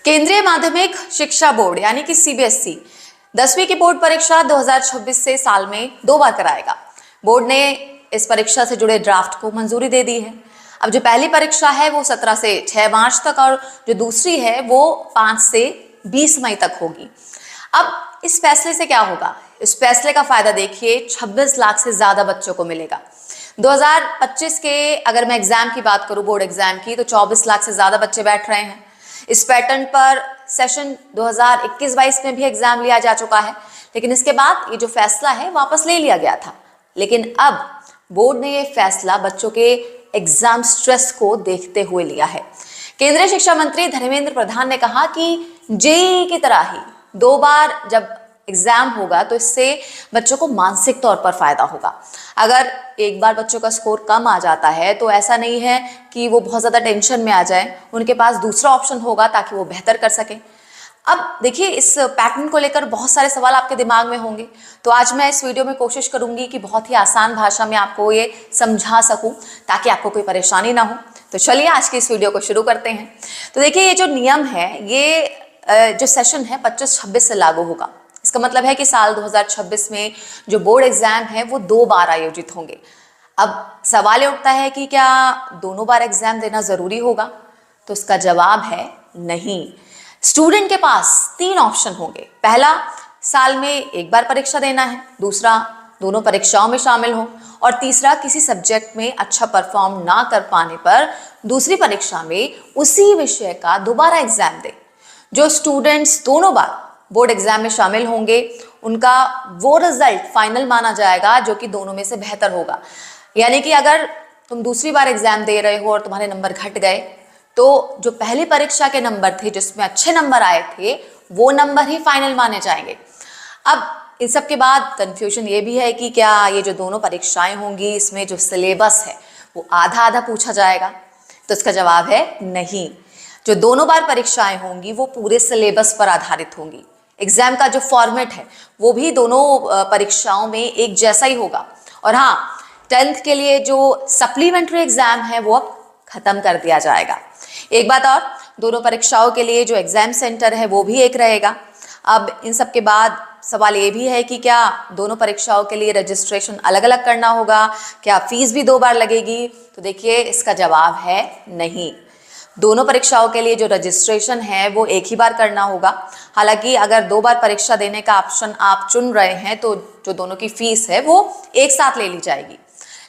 केंद्रीय माध्यमिक शिक्षा बोर्ड यानी कि सीबीएसई 10वीं की बोर्ड परीक्षा 2026 से साल में 2 बार कराएगा। बोर्ड ने इस परीक्षा से जुड़े ड्राफ्ट को मंजूरी दे दी है। अब जो पहली परीक्षा है वो 17 से 6 मार्च तक और जो दूसरी है वो 5 से 20 मई तक होगी। अब इस फैसले से क्या होगा? इस फैसले का फायदा देखिए 26 लाख से ज्यादा बच्चों को मिलेगा। 2025 के अगर मैं एग्जाम की बात करूं, बोर्ड एग्जाम की, तो 24 लाख से ज्यादा बच्चे बैठ रहे हैं। इस पैटर्न पर सेशन 2021-22 में भी एग्जाम लिया जा चुका है, लेकिन इसके बाद ये जो फैसला है वापस ले लिया गया था। लेकिन अब बोर्ड ने ये फैसला बच्चों के एग्जाम स्ट्रेस को देखते हुए लिया है। केंद्रीय शिक्षा मंत्री धर्मेंद्र प्रधान ने कहा कि जेईई की तरह ही 2 बार जब एग्जाम होगा तो इससे बच्चों को मानसिक तौर पर फायदा होगा। अगर एक बार बच्चों का स्कोर कम आ जाता है तो ऐसा नहीं है कि वो बहुत ज्यादा टेंशन में आ जाए, उनके पास दूसरा ऑप्शन होगा ताकि वो बेहतर कर सकें। अब देखिए, इस पैटर्न को लेकर बहुत सारे सवाल आपके दिमाग में होंगे, तो आज मैं इस वीडियो में कोशिश करूंगी कि बहुत ही आसान भाषा में आपको ये समझा सकूं ताकि आपको कोई परेशानी ना हो। तो चलिए आज की इस वीडियो को शुरू करते हैं। तो देखिए, ये जो नियम है, ये जो सेशन है 25-26 से लागू होगा। इसका मतलब है कि साल 2026 में जो बोर्ड एग्जाम है वो 2 बार आयोजित होंगे। अब सवाल ये उठता है कि क्या दोनों बार एग्जाम देना जरूरी होगा? तो इसका जवाब है नहीं। स्टूडेंट के पास 3 ऑप्शन होंगे। पहला, साल में 1 बार परीक्षा देना है। दूसरा, दोनों परीक्षाओं में शामिल हो। और तीसरा, किसी सब्जेक्ट में अच्छा परफॉर्म ना कर पाने पर दूसरी परीक्षा में उसी विषय का दोबारा एग्जाम दे। जो स्टूडेंट्स दोनों बार बोर्ड एग्जाम में शामिल होंगे उनका वो रिजल्ट फाइनल माना जाएगा जो कि दोनों में से बेहतर होगा। यानी कि अगर तुम दूसरी बार एग्जाम दे रहे हो और तुम्हारे नंबर घट गए तो जो पहली परीक्षा के नंबर थे जिसमें अच्छे नंबर आए थे वो नंबर ही फाइनल माने जाएंगे। अब इन सब के बाद कंफ्यूजन ये भी है कि क्या ये जो दोनों परीक्षाएं होंगी इसमें जो सिलेबस है वो आधा आधा पूछा जाएगा? तो इसका जवाब है नहीं। जो दोनों बार परीक्षाएं होंगी वो पूरे सिलेबस पर आधारित होंगी। एग्जाम का जो फॉर्मेट है वो भी दोनों परीक्षाओं में एक जैसा ही होगा। और हाँ, 10th के लिए जो सप्लीमेंट्री एग्जाम है वो अब खत्म कर दिया जाएगा। एक बात और, दोनों परीक्षाओं के लिए जो एग्जाम सेंटर है वो भी एक रहेगा। अब इन सब के बाद सवाल ये भी है कि क्या दोनों परीक्षाओं के लिए रजिस्ट्रेशन अलग अलग करना होगा? क्या फीस भी 2 बार लगेगी? तो देखिए, इसका जवाब है नहीं। दोनों परीक्षाओं के लिए जो रजिस्ट्रेशन है वो एक ही बार करना होगा। हालांकि अगर 2 बार परीक्षा देने का ऑप्शन आप चुन रहे हैं तो जो दोनों की फीस है वो एक साथ ले ली जाएगी।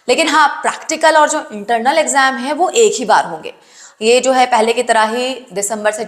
लेकिन हाँ, प्रैक्टिकल और जो इंटरनल एग्जाम है वो एक ही बार होंगे। ये जो है पहले की तरह ही दिसंबर से